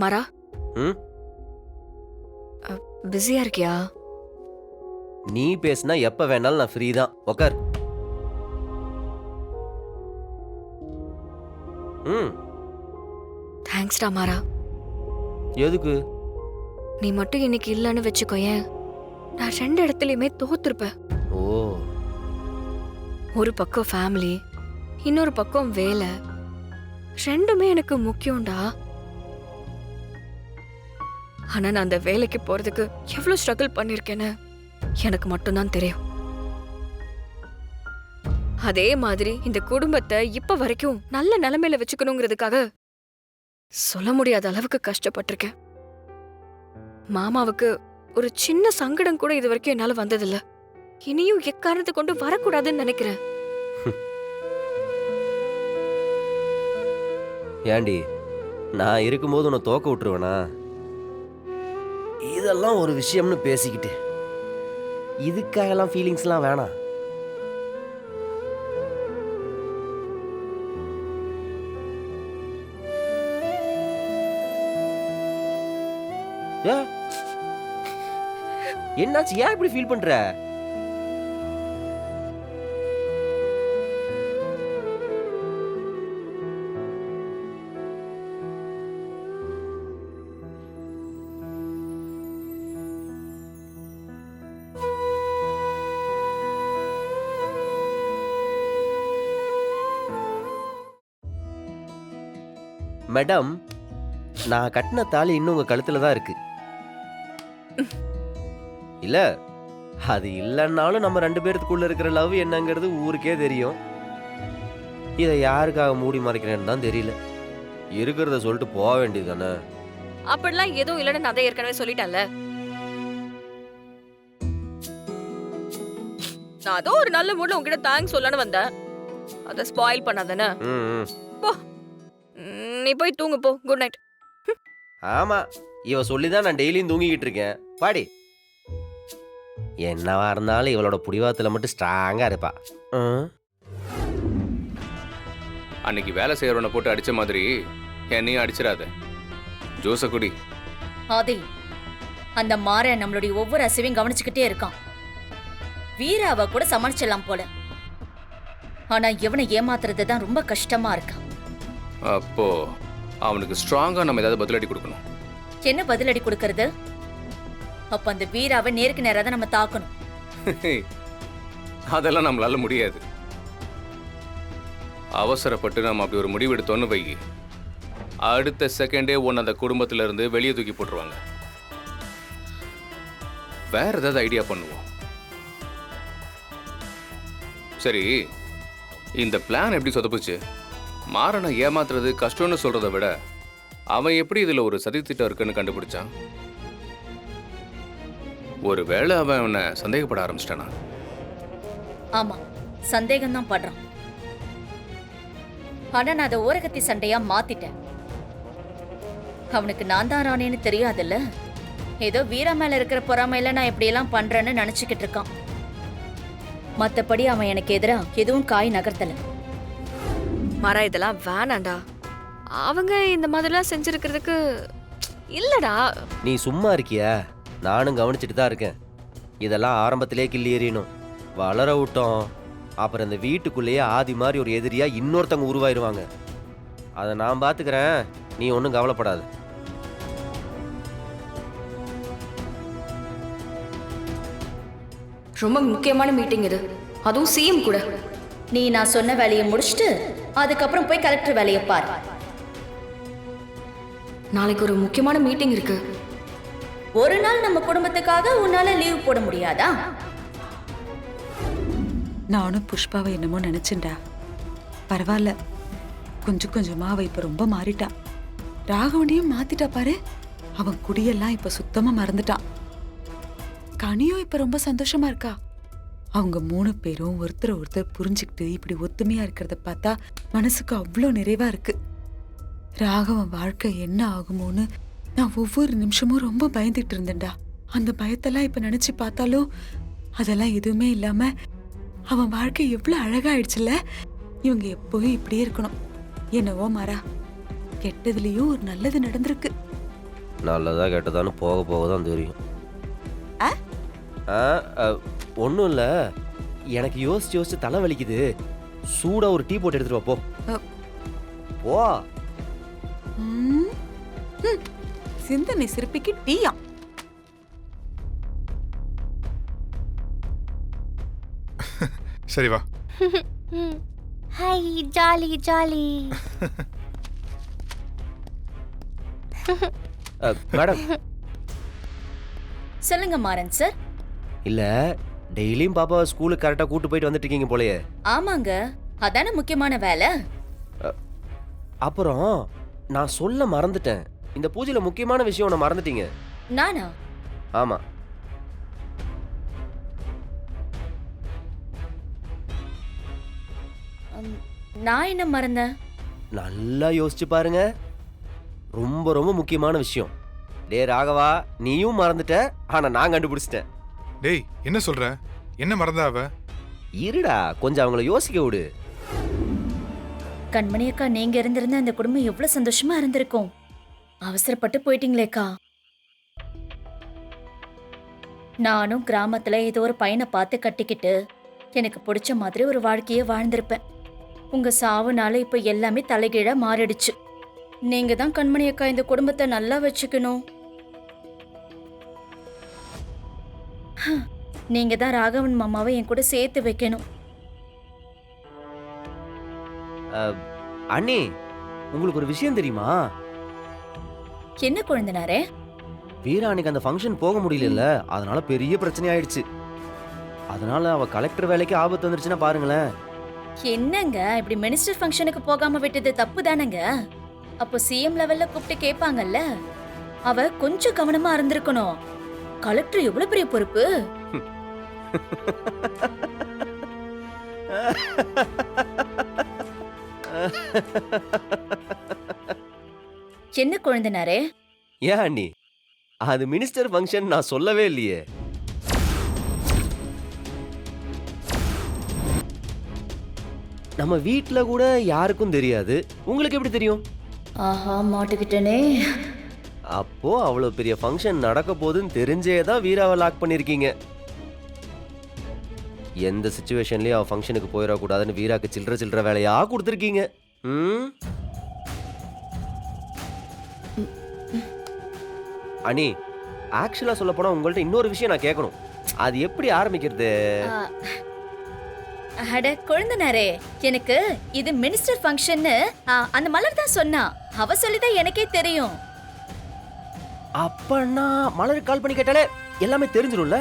மரா, ம் பிஸியா இருக்கியா? நீ பேசுனா எப்ப வேணாலும் நான் ஃப்ரீ தான். உக்கார். ம் தேங்க்ஸ்டா மாரா. எதுக்கு? நீ மட்டும் இன்னைக்கு இல்லன்னு வச்சுக்கோயேன், நான் 2 இடத்துலயுமே தோத்துருப்பேன். ஓ, ஒரு பக்கம் ஃபேமிலி, இன்னொரு பக்கம் வேலை. 2மே எனக்கு முக்கியம்டா. ஆனா நான் அந்த வேலைக்கு போறதுக்கு எவ்வளவு ஸ்ட்ரகிள் பண்ணிருக்கேன்னு எனக்கு மட்டும்தான் தெரியும். அதே மாதிரி இந்த குடும்பத்தை இப்ப வரைக்கும் நல்ல நிலைமையில வச்சுக்கணுங்கிறதுக்காக சொல்ல முடியாத அளவுக்கு கஷ்டப்பட்டிருக்கேன். மாமாவுக்கு ஒரு சின்ன சங்கடம் கூட இது வரைக்கும் என்னால வந்ததில்ல. இனியும் எக்காரணத்தை கொண்டு வரக்கூடாதுன்னு நினைக்கிறேன். ஏண்டி நான் இருக்கும்போது உன்னை தோக்க விட்டுருவேனா? இதெல்லாம் ஒரு விஷயம்னு பேசிக்கிட்டு இதுக்காகலாம் ஃபீலிங்ஸ்லாம் வேணாம். ஏ, என்னாச்சு? ஏன் இப்படி ஃபீல் பண்ற? மேடம், நான் கட்டின தாலி இன்னும் உங்க கழுத்துல தான் இருக்கு. இல்ல, அது இல்லைன்னாலும் நம்ம 2 பேருக்குள்ள இருக்கிற லவ் என்னங்கிறது ஊருக்கே தெரியும். இதை யாருக்காக மூடி மறைக்கிறேன்னு தான் தெரியல. இருக்கிறத சொல்லிட்டு போக வேண்டியது தானே. அப்படிலாம் எதுவும் இல்லைன்னு நான் அதை ஏற்கனவே சொல்லிட்டேன்ல. நான் அதோ ஒரு நல்ல மூட்ல உங்ககிட்ட தேங்க்ஸ் சொல்லணும்னு வந்தேன். அதை ஸ்பாயில் பண்ணாதானே. போ, நீ போய் தூங்கு போ. Good night. ஆமா, இவ சொல்லிதான் நான் டெய்லியும் தூங்கிக்கிட்டு இருக்கேன். பாடி. என்னவா இருந்தாலும் இவளோட புடிவாத்துல மட்டும் ஸ்ட்ராங்கா இருப்பா. அன்னைக்கு வேலை செய்யறவனை போட்டு அடிச்ச மாதிரி என்னையும் அடிச்சிடாத. ஜோச குடி. ஆதி, அந்த மாற நம்மளுடைய ஒவ்வொரு அசைவையும் கவனிச்சுக்கிட்டே இருக்கான். வீராவை கூட சமாளிச்சிடலாம் போல. ஆனா இவனை ஏமாத்துறது தான் ரொம்ப கஷ்டமா இருக்கா. அப்போ அவனுக்கு ஸ்ட்ராங்கா நம்ம ஏதாவது பதிலடி கொடுக்கணும். என்ன பதிலடி கொடுக்கறது? அப்ப அந்த வீராவை நேருக்கு நேரா தான் நம்ம தாக்கணும். அதெல்லாம் நம்மளால முடியாது. அவசரப்பட்டு நம்ம அப்படி ஒரு முடிவு எடுத்தோன்னு வை, அடுத்த செகண்டே உன்னை அந்த குடும்பத்துல இருந்து வெளியே தூக்கி போட்டுருவாங்க. வேற ஏதாவது ஐடியா பண்ணுவோம். சரி, இந்த பிளான் எப்படி சொதப்புச்சு? மாறனை ஏமாத்துறது கஷ்டம்னு சொல்றதை விட அவன் எப்படி இதுல ஒரு சதித்திட்டம் இருக்குன்னு கண்டுபிடிச்சான்? ஒருவேளை அவன் அவனை சந்தேகப்பட ஆரம்பிச்சிட்டானா? ஆமா, சந்தேகம் தான் படுறான். ஆனா நான் அதை ஓரகத்தி சண்டையா மாத்திட்டேன். அவனுக்கு நான் தான் ராணேன்னு தெரியாதுல்ல. ஏதோ வீரா மேல இருக்கிற பொறாமையில நான் இப்படியெல்லாம் பண்றேன்னு நினைச்சுக்கிட்டு இருக்கான். மத்தபடி அவன் எனக்கு எதிரா எதுவும் காய் நகர்த்தல. மாரா, இதெல்லாம் வேணாண்டா. அவங்க இந்த மாதிரிலாம் செஞ்சிருக்கிறதுக்கு இல்லடா. நீ சும்மா இருக்கியா? நானும் கவனிச்சுட்டு தான் இருக்கேன். இதெல்லாம் ஆரம்பத்திலே கிள்ளி எறியணும். வளர விட்டோம், அப்புறம் இந்த வீட்டுக்குள்ளேயே ஆதி மாதிரி ஒரு எதிரியா இன்னொருத்தவங்க உருவாயிருவாங்க. அதை நான் பார்த்துக்கிறேன், நீ ஒன்றும் கவலைப்படாத. ரொம்ப முக்கியமான மீட்டிங் இது, அதுவும் சிஎம் கூட. நீ நான் சொன்ன வேலையை முடிச்சுட்டு அதுக்கப்புறம் போய் கலெக்டர் வேலையை பாரு. நாளைக்கு ஒரு முக்கியமான மீட்டிங் இருக்கு. ஒரு நாள் நம்ம குடும்பத்துக்காக உன்னால லீவ் போட முடியாதா? நானும் புஷ்பாவை என்னமோ நினைச்சேன்டா. பரவாயில்ல, கொஞ்சம் கொஞ்சமா அவ இப்ப ரொம்ப மாறிட்டா. ராகவனையும் மாத்திட்டா பாரு. அவன் குடியெல்லாம் இப்ப சுத்தமா மறந்துட்டான். கனியும் இப்ப ரொம்ப சந்தோஷமா இருக்கா. அவங்க 3 பேரும் ஒருத்தர் ஒருத்தர் புரிஞ்சுக்கிட்டு இப்படி ஒத்துமையா இருக்கிறத பார்த்தா மனசுக்கு அவ்வளோ நிறைவா இருக்கு. ராகவன் வாழ்க்கை என்ன ஆகுமோன்னு நான் ஒவ்வொரு நிமிஷமும் ரொம்ப பயந்துட்டு இருந்தேன்டா. அந்த பயத்தெல்லாம் இப்ப நினைச்சு பார்த்தாலும் அதெல்லாம் எதுவுமே இல்லாம அவன் வாழ்க்கை எவ்வளவு அழகாயிடுச்சுல்ல. இவங்க எப்பவும் இப்படியே இருக்கணும். என்னவோ மாறா, கெட்டதுலயும் ஒரு நல்லது நடந்திருக்கு. நல்லதா கெட்டதான்னு போக போக தான் தெரியும். ஆ? ஒன்றும் இல்லை, எனக்கு யோசிச்சு யோசிச்சு தலை வலிக்குது. சூடா ஒரு டீ போட்டு எடுத்துட்டு வா போ. போ. ம், ம். சிந்தனை சிற்பிக்கு டீயா? சரி வா. Hi jolly jolly. மேடம், சொல்லுங்க மாறன் சார். இல்ல டெய்லியும் பாப்பா ஸ்கூலுக்கு கரெக்டா கூட்டு போயிட்டு வந்துட்டு இருக்கீங்க போலயே. ஆமாங்க, அதானே முக்கியமான வேலை. அப்புறம் நான் சொல்ல மறந்துட்டேன், இந்த பூஜையில முக்கியமான விஷயம் ஒன்று மறந்துட்டீங்க. நானா? ஆமா, நான் என்ன மறந்தேன்? நல்லா யோசிச்சு பாருங்க, ரொம்ப ரொம்ப முக்கியமான விஷயம். டே ராகவா, நீயும் மறந்துட்ட, ஆனா நான் கண்டுபிடிச்சிட்டேன். டேய் என்ன சொல்ற? என்ன மறந்தா அவ? இருடா, கொஞ்சம் அவங்கள யோசிக்க விடு. கண்மணி அக்கா, நீங்க இருந்திருந்தா அந்த குடும்பம் எவ்வளவு சந்தோஷமா இருந்திருக்கும். அவசரப்பட்டு போயிட்டீங்களேக்கா. நானும் கிராமத்துல ஏதோ ஒரு பையனை பார்த்து கட்டிக்கிட்டு எனக்கு பிடிச்ச மாதிரி ஒரு வாழ்க்கைய வாழ்ந்திருப்பேன். உங்க சாவுனால இப்ப எல்லாமே தலைகீழா மாறிடுச்சு. நீங்க தான் கண்மணி அக்கா இந்த குடும்பத்தை நல்லா வச்சுக்கணும். நீங்க தான் ராகவன் மாமாவை என் கூட சேர்த்து வைக்கணும். அண்ணி, உங்களுக்கு ஒரு விஷயம் தெரியுமா? என்ன குழந்தனாரே? வீரா அன்னைக்கு அந்த ஃபங்க்ஷன் போக முடியல, அதனால பெரிய பிரச்சனை ஆயிடுச்சு. அதனால அவ கலெக்டர் வேலைக்கு ஆபத்து வந்துருச்சுன்னா பாருங்களேன். என்னங்க இப்படி மினிஸ்டர் ஃபங்க்ஷனுக்கு போகாம விட்டது தப்பு தானங்க? அப்போ சிஎம் லெவல்ல கூப்பிட்டு கேட்பாங்கல்ல. அவ கொஞ்சம் கவனமா இருந்திருக்கணும். கலெக்டர் எவ்வளவு பெரிய பொறுப்பு. என்ன குழந்தனாரே? ஏன் அண்ணி, அது மினிஸ்டர் ஃபங்க்ஷன் நான் சொல்லவே இல்லையே. நம்ம வீட்ல கூட யாருக்கும் தெரியாது, உங்களுக்கு எப்படி தெரியும்? ஆஹா, மாட்டுக்கிட்டனே. அப்போ அவ்வளவு பெரிய ஃபங்க்ஷன் நடக்க போகுதுன்னு தெரிஞ்சே தான் வீராவை லாக் பண்ணிருக்கீங்க. எந்த சிச்சுவேஷன்லயும் அவ ஃபங்க்ஷனுக்கு போயிடக்கூடாதுன்னு வீராக்கு சில்லற சில்லற வேலையா கொடுத்துருக்கீங்க. அனி, ஆக்சுவலா சொல்ல போனா உங்கள்ட்ட இன்னொரு விஷயம் நான் கேட்கணும். அது எப்படி ஆரம்பிக்கிறது? அட குழந்தனாரே, எனக்கு இது மினிஸ்டர் ஃபங்க்ஷன்னு அந்த மலர் தான் சொன்னா. அவ சொல்லிதான் எனக்கே தெரியும். அப்பன்னா மலருக்கு கால் பண்ணி கேட்டாலே எல்லாமே தெரிஞ்சிடும்ல.